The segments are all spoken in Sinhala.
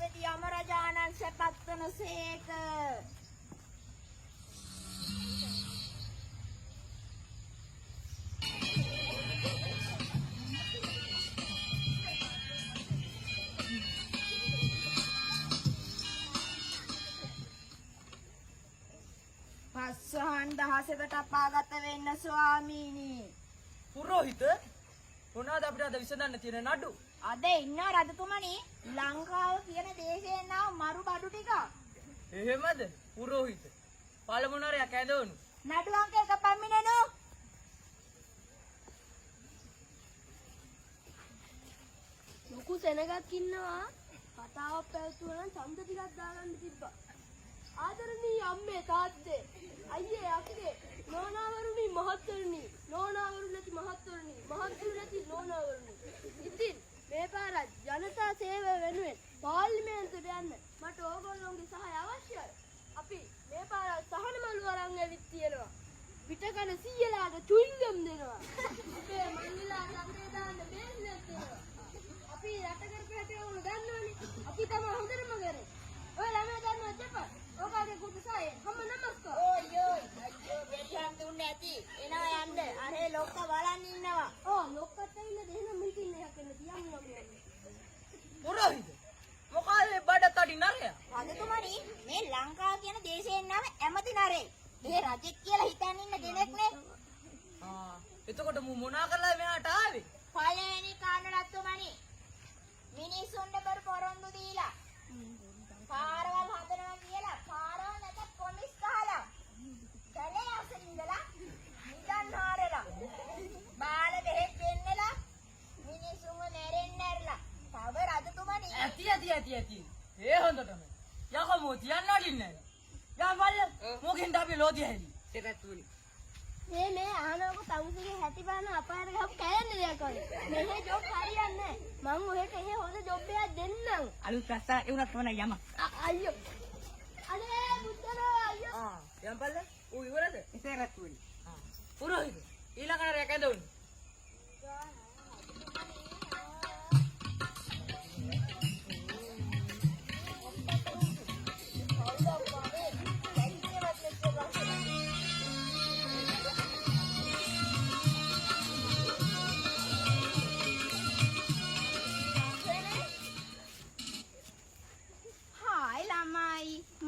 අධිපති යමරජාණන් සැපත්වන සේක. පස්වහන් දහසකට අපාගත වෙන්න ස්වාමීනි. පුරෝහිත මොනවාද අපිට අද විසඳන්න තියෙන නඩු? අද ඉන්න රජතුමනි ලංකාව කියන දේශයෙන් නම් මරු බඩු ටික. එහෙමද? පුරෝහිත පළමු නරයක් ඇදවනු. නඩු අංක 1 පම්මිනනු. ලොකු සෙනගක් ඉන්නවා. කතාවක් පැවතුවා නම් ඡන්ද ටිකක් දාගන්න තිබ්බා. ආදරණීය අම්මේ තාත්තේ අයියේ අක්කේ නෝනාවරුනි මහත්වරුනි නෝනාවරු නැති මහත්වරුනි මහත්වරු නැති නෝනාවරුනි. ඉතින් මේ පාර ජනතා සේවය වෙනුවෙන් පාර්ලිමේන්තුවට යන්න මට ඕගොල්ලෝගේ සහාය අවශ්‍යයි. අපි මේ පාර සහන මළු අරන් ඇවිත් තියෙනවා. පිටකන සීයලාට චුයින්ගම් දෙනවා. අපේ මංගිලා ළඟේ දාන්න බේස්ලෙත් දෙනවා. අපි රට කරපු හැටි ඕගොල්ලෝ දන්නවනේ. අපි තමයි හොඳටම කරේ. ඔය ළමයා දන්නවද දෙපා? ඔකාගේ කුටුසාය හැම නමස්කාර. අයියෝ බෙට්ටම් දුන්නේ නැති. එනවා යන්න. අරේ ලොක්ක බලන් ඉන්නවා. ලොක්කත් ඇවිල්ලා දෙන මීටින් එකක් එන්න තියන්නවා. පුරෝහිත මොකද බඩ තඩි නරය? රජතුමනි මේ ලංකාව කියන දේශයෙන් නම ඇමති නරේ. මේ රජෙක් කියලා හිතන් ඉන්න කෙනෙක් නේ. එතකොට මොනා කරලා මෙහාට ආවේ? පළවෙනි කාණ්ඩ රජතුමනි මිනිස්සුන්ට බර පොරොන්දු දීලා පාරවල් හදනවා කියලා පාරවල් නැත පොලිස් ගහලා කැලේ අසල ඉඳලා නිදන් හාරලා බාල බෙහෙත් දෙන්නලා මිනිස්සුන්ව නැරෙන්න ඇරලා තව රජතුමනි ඇති ඒ හොඳටම යකෝ තියන්න අඩින්නේ යා මල්ල මොකෙන්ද අපි ලෝදිය හැලි සෙරත්තුනි මේ ආනෝක තමුසේගේ හැටි බලන අපායට ගහපු කෑන්නේ දෙයක් වගේ. මෙහෙ ජොබ් හරියන්නේ නැහැ. මං ඔහෙට එහෙ හොඳ ජොබ් එකක් දෙන්නම්. අලුත් රස්සා ඒ උනත් තමයි යම. අයියෝ. අනේ බුද්ධලෝ අයියෝ. යම් බල්ල ඌ ඉවරද? සෙරත්තුනි. පුරෝහිත ඊළඟ නරයක් ඇදවනු.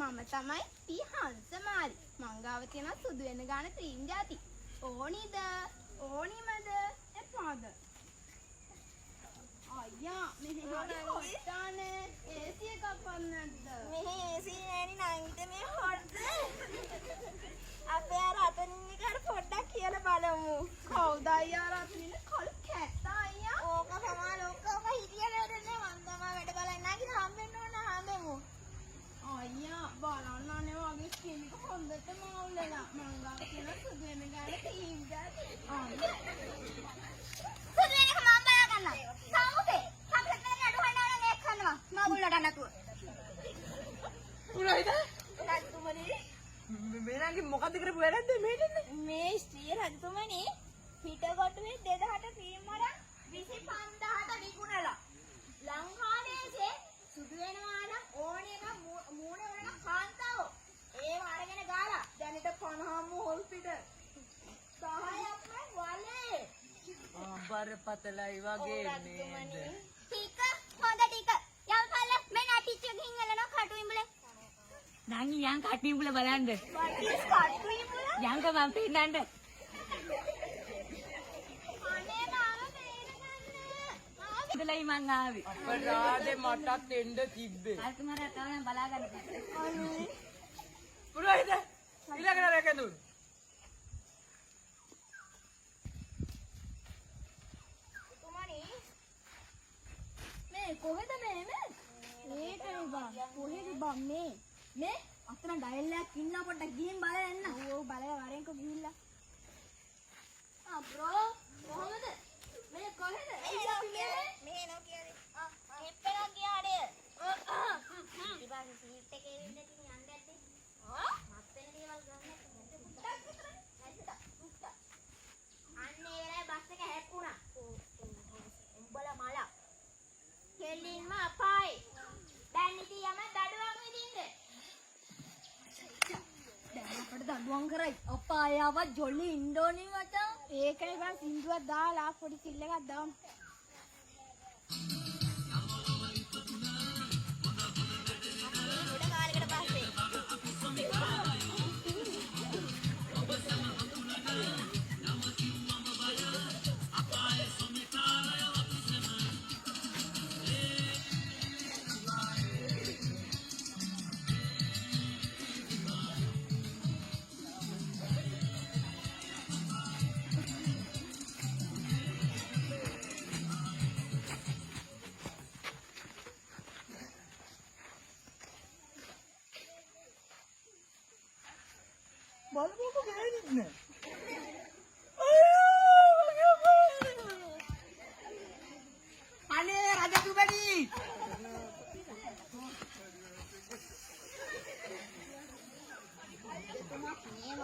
මම තමයි පී හංසමාලි. මංගාව තියෙන සුදු වෙන ගාන ක්‍රීම් ಜಾති. ඕනිද? ඕනිමද? එපාද? අයියා මෙහෙ හරි හොට්ටානේ. AC එකක් වන්නද? මෙහි AC නෑනි නංගිට මේ හොට්ද අපේ අර අතනින් එක පොඩ්ඩක් කියලා බලමු. කවුද අයියා රත්නින කළු කැත්ත අයියා? ඕක තමයි ඕක හිටියද නේ මන් තමයි වැඩ බලන්න නැගින හම්බෙන්න ඕන හම්බෙමු. අයියා බලන්න අනේ වගේ ස්කින් එක හොඳට මාවුලලා මංගාව තියෙන සුදු වෙන ගාන ක්‍රීම් ಜಾති. සුදු වෙනක මම බලා ගන්නවා. සාමුකේ කම්ප්ලීට් වෙන අඩු හන්න ඕන මේක කරනවා. මාගුල්ලට නැතුව. පුරෝහිත රජතුමනි මේනගේ මොකද්ද කරපු වැරද්ද මේ දෙන්නේ? මේ ස්ත්‍රී රජතුමනි පිටකොටුවේ 2000ට ක්‍රීම් වල 25000ට විකුණලා ලංකාදේශේ සුදු වෙනවා නම් ඕන එක මූණේ වලන කාන්තාව ඒව අරගෙන ගාලා දැනට 50ම හොල් පිට 10ක්ම වලේ බරපතලයි වගේ නේද? ටික හොඳ ටික යම් කල්ල මේ නටිච්ච ගින්ගලන කටුයිඹලේ නංගි යන් කට්ටිය උඹලා බලන්න. වටිස් කටුයිඹල යන්ක මම පෙන්නන්න. අනේ මාව පේනගන්න ඉතලයි මං ආවේ. අපරාධේ මටත් එන්න තිබ්බේ. අල්කුමාරට තව නම් බලා ගන්න. අනේ පුරෝහිත ඊළඟ නරයක් ඇදවනු. තුමනි මේ කොහෙද මේ මේකනේ බා කොහෙද බා මේ අතන ඩයල් එකක් ඉන්න පොඩ්ඩක් ගිහින් බලලා එන්න. ඔව් බලලා වරෙන්කෝ ගිහිල්ලා. බ්‍රෝ කොහමද මේ කොහෙද මේ නෝ කියන්නේ ට්‍රිප් එකක් ගියානේ ඊපස්සේ සීට් එකේ ඉන්න ඉතින් යන්න ඇද්දි මත් වෙන දේවල් ගන්න අන්න ඒ වෙලාවේ බස් එක හැප්පුණා උඹලා මල කෙලින්ම අපායි දැන් අඩුවන් කරයි. අප්පා ආවත් ජොලි ඉන්ඩෝනේ මචං. ඒකයි බං සින්දුවක් දාලා පොඩි සිල් එකක් දාමු. ගොඩ කාලයකට පස්සේ බලමුකෝ ගෑනිත් නෑ. අනේ රජතුමනි. නියම